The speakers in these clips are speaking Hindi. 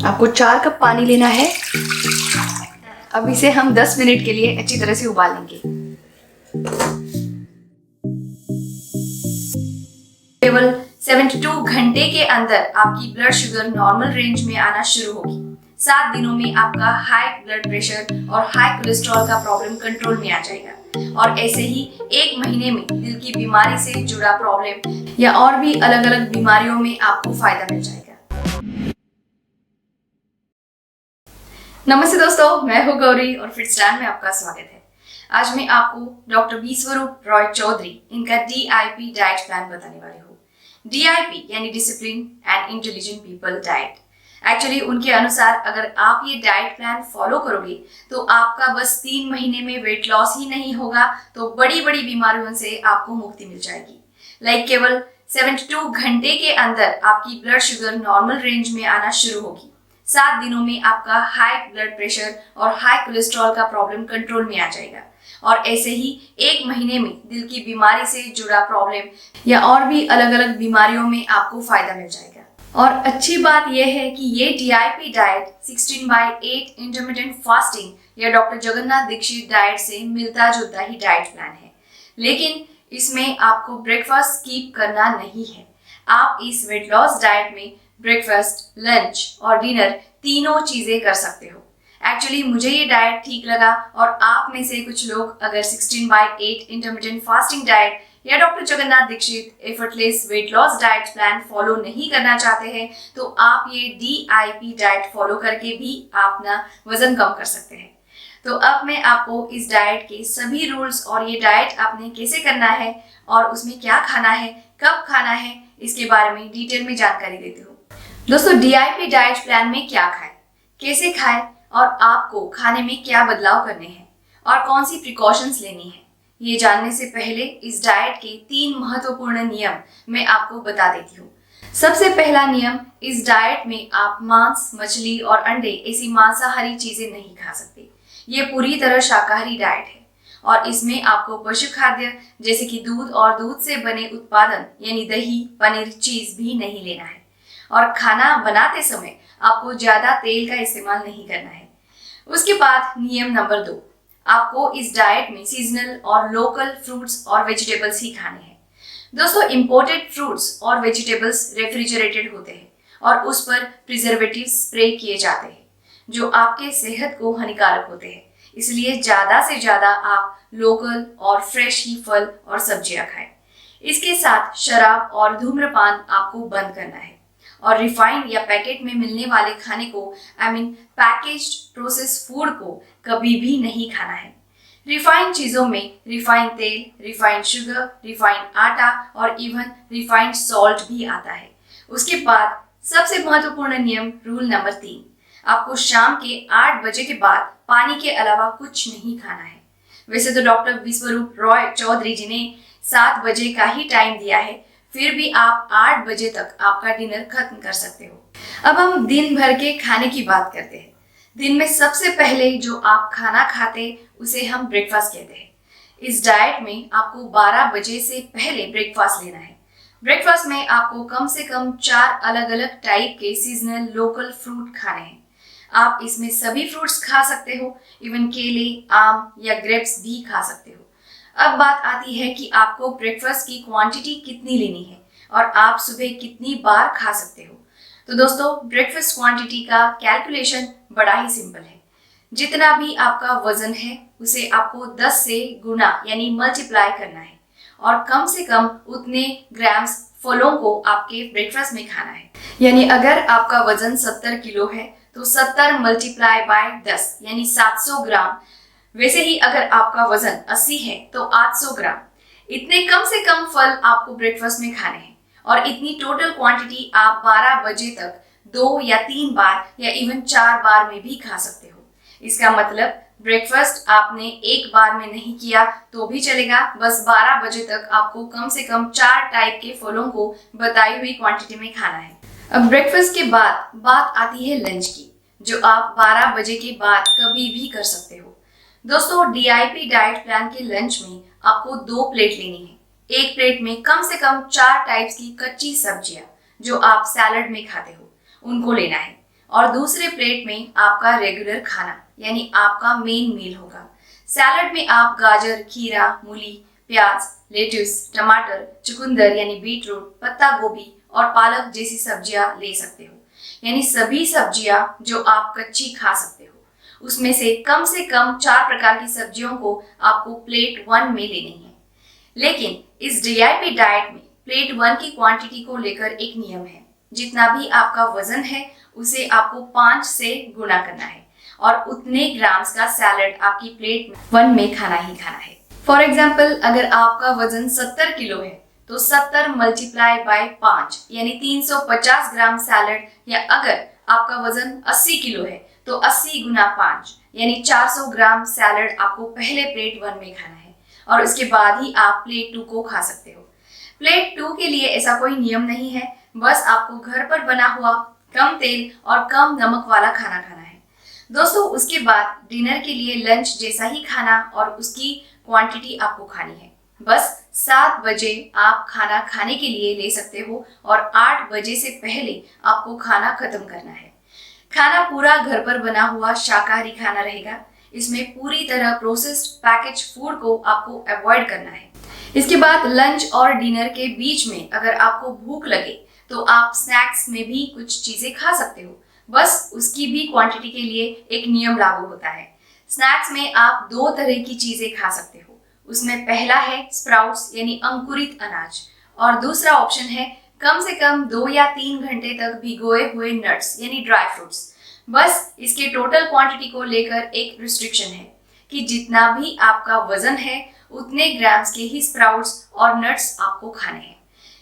आपको 4 कप पानी लेना है। अब इसे हम 10 मिनट के लिए अच्छी तरह से उबालेंगे। केवल 72 घंटे के अंदर आपकी ब्लड शुगर नॉर्मल रेंज में आना शुरू होगी। 7 दिनों में आपका हाई ब्लड प्रेशर और हाई कोलेस्ट्रॉल का प्रॉब्लम कंट्रोल में आ जाएगा। और ऐसे ही 1 महीने में दिल की बीमारी से जुड़ा प्रॉब्लम या और भी अलग अलग बीमारियों में आपको फायदा मिल जाएगा। नमस्ते दोस्तों, मैं हूँ गौरी और फिटस्टैंड में आपका स्वागत है। आज मैं आपको डॉक्टर विश्वरूप रॉय चौधरी इनका DIP डाइट प्लान बताने वाली हूँ। DIP यानी discipline and intelligent people diet. Actually उनके अनुसार अगर आप ये डाइट प्लान फॉलो करोगे तो आपका बस 3 महीने में वेट लॉस ही नहीं होगा तो बड़ी बड़ी बीमारियों से आपको मुक्ति मिल जाएगी। केवल 72 घंटे के अंदर आपकी ब्लड शुगर नॉर्मल रेंज में आना शुरू होगी। 7 दिनों में आपका हाई ब्लड प्रेशर और हाई कोलेस्ट्रॉल का प्रॉब्लम कंट्रोल में आ जाएगा। और ऐसे ही 1 महीने में दिल की बीमारी से जुड़ा प्रॉब्लम या और भी अलग अलग बीमारियों में आपको फायदा मिल जाएगा। और अच्छी बात यह है कि ये DIP डाइट 16/8 इंटरमिटेंट फास्टिंग या डॉक्टर जगन्नाथ दीक्षित डाइट से मिलता जुलता ही डाइट प्लान है। लेकिन इसमें आपको ब्रेकफास्ट स्किप करना नहीं है। आप इस वेट लॉस डाइट में ब्रेकफास्ट, लंच और डिनर तीनों चीजें कर सकते हो। एक्चुअली मुझे ये डाइट ठीक लगा और आप में से कुछ लोग अगर 16/8 इंटरमिटेंट फास्टिंग डाइट या doctor Jagannath Dikshit effortless weight loss diet plan follow नहीं करना चाहते हैं तो आप ये DIP डाइट फॉलो करके भी अपना वजन कम कर सकते हैं। तो अब मैं आपको इस डाइट के सभी रूल्स और ये डाइट आपने कैसे करना है और उसमें क्या खाना है, कब खाना है, इसके बारे में डिटेल में जानकारी देती हूँ। दोस्तों, DIP डाइट प्लान में क्या खाएं, कैसे खाएं और आपको खाने में क्या बदलाव करने हैं और कौन सी प्रिकॉशंस लेनी है, ये जानने से पहले इस डाइट के 3 महत्वपूर्ण नियम मैं आपको बता देती हूँ। सबसे पहला नियम, इस डाइट में आप मांस, मछली और अंडे ऐसी मांसाहारी चीजें नहीं खा सकते। ये पूरी तरह शाकाहारी डाइट है और इसमें आपको पशु खाद्य जैसे कि दूध और दूध से बने उत्पादन यानी दही, पनीर, चीज भी नहीं लेना है। और खाना बनाते समय आपको ज्यादा तेल का इस्तेमाल नहीं करना है। उसके बाद नियम नंबर 2, आपको इस डाइट में सीजनल और लोकल फ्रूट्स और वेजिटेबल्स ही खाने हैं। दोस्तों, इंपोर्टेड फ्रूट्स और वेजिटेबल्स रेफ्रिजरेटेड होते हैं और उस पर प्रिजर्वेटिव्स स्प्रे किए जाते हैं जो आपके सेहत को हानिकारक होते हैं। इसलिए ज्यादा से ज्यादा आप लोकल और फ्रेश ही फल और सब्जियां खाएं। इसके साथ शराब और धूम्रपान आपको बंद करना है और रिफाइंड या पैकेट में मिलने वाले खाने को पैकेज्ड प्रोसेस फूड को कभी भी नहीं खाना है। रिफाइंड चीजों में रिफाइंड तेल, रिफाइंड शुगर, रिफाइंड आटा और इवन रिफाइंड सॉल्ट भी आता है। उसके बाद सबसे महत्वपूर्ण नियम, रूल नंबर 3, आपको शाम के 8 बजे के बाद पानी के अलावा कुछ नहीं खाना है। वैसे तो डॉक्टर विश्वरूप रॉय चौधरी जी ने 7 बजे का ही टाइम दिया है, फिर भी आप 8 बजे तक आपका डिनर खत्म कर सकते हो। अब हम दिन भर के खाने की बात करते हैं। दिन में सबसे पहले जो आप खाना खाते उसे हम ब्रेकफास्ट कहते हैं। इस डाइट में आपको 12 बजे से पहले ब्रेकफास्ट लेना है। ब्रेकफास्ट में आपको कम से कम 4 अलग अलग टाइप के सीजनल लोकल फ्रूट खाने हैं। आप इसमें सभी फ्रूट्स खा सकते हो, इवन केले, आम या ग्रेप्स भी खा सकते हो। अब बात आती है कि आपको ब्रेकफास्ट की क्वांटिटी कितनी लेनी है और आप सुबह कितनी बार खा सकते हो। तो दोस्तों, ब्रेकफास्ट क्वांटिटी का कैलकुलेशन बड़ा ही सिंपल है। जितना भी आपका वजन है उसे आपको 10 से गुना यानी मल्टीप्लाई करना है और कम से कम उतने ग्राम्स फलों को आपके ब्रेकफास्ट में खाना है। यानी अगर आपका वजन 70 किलो है तो 70 मल्टीप्लाई बाय 10 यानी 700 ग्राम। वैसे ही अगर आपका वजन 80 है तो 800 ग्राम। इतने कम से कम फल आपको ब्रेकफास्ट में खाने हैं और इतनी टोटल क्वांटिटी आप 12 बजे तक 2 या 3 बार या इवन 4 बार में भी खा सकते हो। इसका मतलब ब्रेकफास्ट आपने एक बार में नहीं किया तो भी चलेगा, बस 12 बजे तक आपको कम से कम 4 टाइप के फलों को बताई हुई क्वांटिटी में खाना है। अब ब्रेकफास्ट के बाद बात आती है लंच की, जो आप 12 बजे के बाद कभी भी कर सकते हो। दोस्तों, DIP डाइट प्लान के लंच में आपको 2 प्लेट लेनी है। एक प्लेट में कम से कम 4 टाइप्स की कच्ची सब्जियां जो आप सैलड में खाते हो उनको लेना है और दूसरे प्लेट में आपका रेगुलर खाना यानी आपका मेन मील होगा। सैलड में आप गाजर, खीरा, मूली, प्याज, लेट्यूस, टमाटर, चुकंदर यानी बीटरूट, पत्ता गोभी और पालक जैसी सब्जियां ले सकते हो। यानी सभी सब्जियां जो आप कच्ची खा सकते हो। उसमें से कम 4 प्रकार की सब्जियों को आपको प्लेट 1 में लेनी है। लेकिन इस DIP डाइट में प्लेट 1 की क्वांटिटी को लेकर एक नियम है। जितना भी आपका वजन है उसे आपको 5 से गुणा करना है और उतने ग्राम्स का सैलड आपकी प्लेट 1 में खाना ही खाना है। फॉर एग्जाम्पल, अगर आपका वजन 70 किलो है तो 70 मल्टीप्लाई बाय 5 यानी 350 ग्राम सैलड, या अगर आपका वजन 80 किलो है तो 80 गुना 5 यानी 400 ग्राम सैलड आपको पहले प्लेट 1 में खाना है और उसके बाद ही आप प्लेट 2 को खा सकते हो। प्लेट 2 के लिए ऐसा कोई नियम नहीं है, बस आपको घर पर बना हुआ कम तेल और कम नमक वाला खाना खाना है। दोस्तों, उसके बाद डिनर के लिए लंच जैसा ही खाना और उसकी क्वांटिटी आपको खानी है। बस 7 बजे आप खाना खाने के लिए ले सकते हो और 8 बजे से पहले आपको खाना खत्म करना है। खाना पूरा घर पर बना हुआ शाकाहारी खाना रहेगा। इसमें पूरी तरह प्रोसेस्ड पैकेज फूड को आपको अवॉइड करना है। इसके बाद लंच और डिनर के बीच में अगर आपको भूख लगे तो आप स्नैक्स में भी कुछ चीजें खा सकते हो। बस उसकी भी क्वांटिटी के लिए एक नियम लागू होता है। स्नैक्स में आप 2 तरह की चीजें खा सकते हो। उसमें पहला है स्प्राउट्स यानी अंकुरित अनाज और दूसरा ऑप्शन है कम से कम 2 या 3 घंटे तक भिगोए हुए नट्स यानी ड्राई फ्रूट्स। बस इसके टोटल क्वांटिटी को लेकर एक रिस्ट्रिक्शन है कि जितना भी आपका वजन है उतने ग्राम्स के ही स्प्राउट्स और नट्स आपको खाने हैं।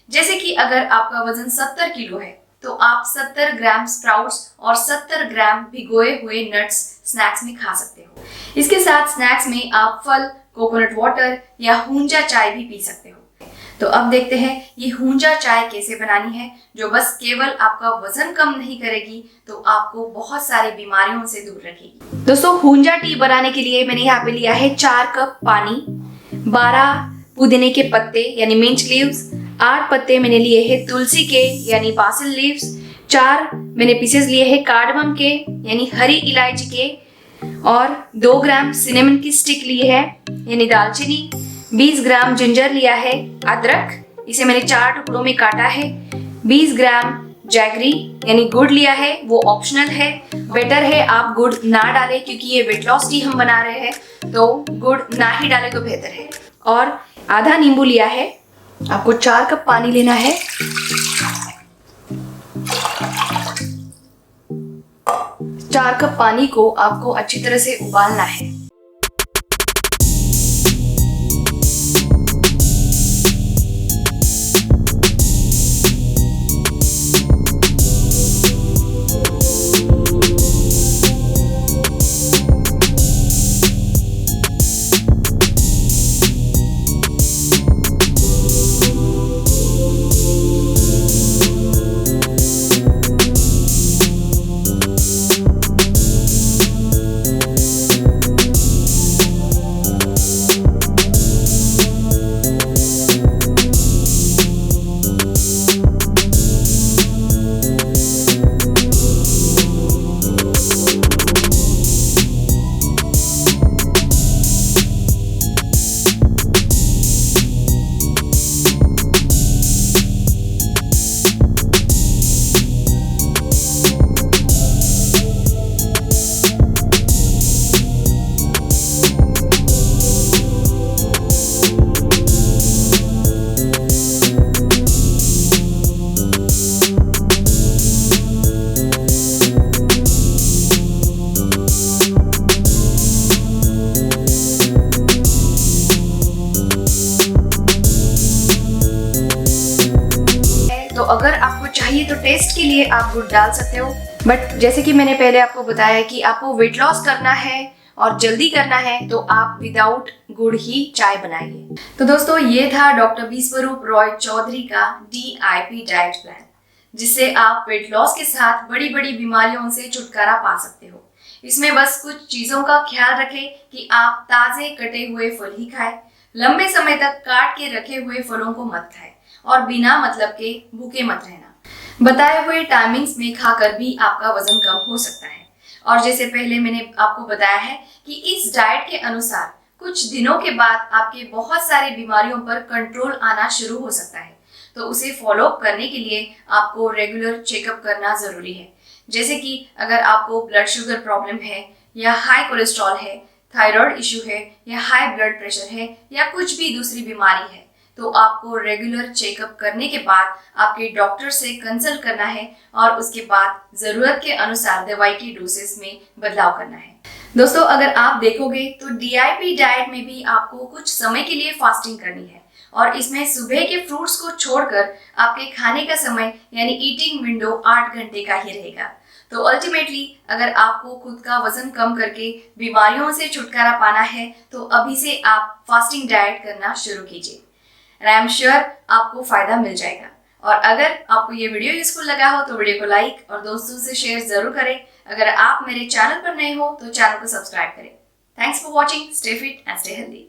जैसे कि अगर आपका वजन 70 किलो है तो आप 70 ग्राम स्प्राउट्स और 70 ग्राम भिगोए हुए नट्स स्नैक्स में खा सकते हो। इसके साथ स्नैक्स में आप फल, कोकोनट वाटर या हुंजा चाय भी पी सकते हो। तो अब देखते हैं ये हुंजा चाय कैसे बनानी है, जो बस केवल आपका वजन कम नहीं करेगी तो आपको बहुत सारी बीमारियों से दूर रखेगी। दोस्तों, हुंजा टी बनाने के लिए मैंने यहाँ पे लिया है 4 कप पानी, 12 पुदीने के पत्ते यानी मिंट लीव्स, 8 पत्ते मैंने लिए हैं तुलसी के यानी बासिल लीव्स, 4 मैंने पीसेस लिए हैं कार्डमम के यानी हरी इलायची के, और 2 ग्राम सिनेमन की स्टिक ली है यानी दालचीनी, 20 ग्राम जिंजर लिया है, अदरक इसे मैंने 4 टुकड़ों में काटा है, 20 ग्राम जैगरी यानी गुड़ लिया है, वो ऑप्शनल है। बेटर है आप गुड़ ना डालें क्योंकि ये वेट लॉस टी हम बना रहे हैं, तो गुड़ ना ही डालें तो बेहतर है। और आधा नींबू लिया है। आपको 4 कप पानी लेना है। 4 कप पानी को आपको अच्छी तरह से उबालना है। अगर आपको चाहिए तो टेस्ट के लिए आप गुड़ डाल सकते हो, बट जैसे कि मैंने पहले आपको बताया कि आपको वेट लॉस करना है और जल्दी करना है तो आप विदाउट गुड़ ही चाय बनाइए। तो दोस्तों, ये था डॉक्टर विश्वरूप रॉय चौधरी का DIP डाइट प्लान, जिससे आप वेट लॉस के साथ बड़ी बड़ी बीमारियों से छुटकारा पा सकते हो। इसमें बस कुछ चीजों का ख्याल रखें कि आप ताजे कटे हुए फल ही खाएं, लंबे समय तक काट के रखे हुए फलों को मत खाएं और बिना मतलब के भूखे मत रहना। बताए हुए टाइमिंग्स में खाकर भी आपका वजन कम हो सकता है। और जैसे पहले मैंने आपको बताया है कि इस डाइट के अनुसार कुछ दिनों के बाद आपके बहुत सारी बीमारियों पर कंट्रोल आना शुरू हो सकता है। तो उसे फॉलो अप करने के लिए आपको रेगुलर चेकअप करना जरूरी है। जैसे कि अगर आपको ब्लड शुगर प्रॉब्लम है या हाई कोलेस्ट्रॉल है, थायराइड इश्यू है या हाई ब्लड प्रेशर है या कुछ भी दूसरी बीमारी है, तो आपको रेगुलर चेकअप करने के बाद आपके डॉक्टर से कंसल्ट करना है और उसके बाद जरूरत के अनुसार दवाई की डोसेस में बदलाव करना है। दोस्तों, अगर आप देखोगे तो डीआईपी डाइट में भी आपको कुछ समय के लिए फास्टिंग करनी है और इसमें सुबह के फ्रूट्स को छोड़कर आपके खाने का समय यानी ईटिंग विंडो 8 घंटे का ही रहेगा। तो अल्टीमेटली अगर आपको खुद का वजन कम करके बीमारियों से छुटकारा पाना है तो अभी से आप फास्टिंग डाइट करना शुरू कीजिए। आई एम श्योर आपको फायदा मिल जाएगा। और अगर आपको ये वीडियो यूजफुल लगा हो तो वीडियो को लाइक और दोस्तों से शेयर जरूर करें। अगर आप मेरे चैनल पर नए हो तो चैनल को सब्सक्राइब करें। Thanks for watching. Stay fit and stay healthy.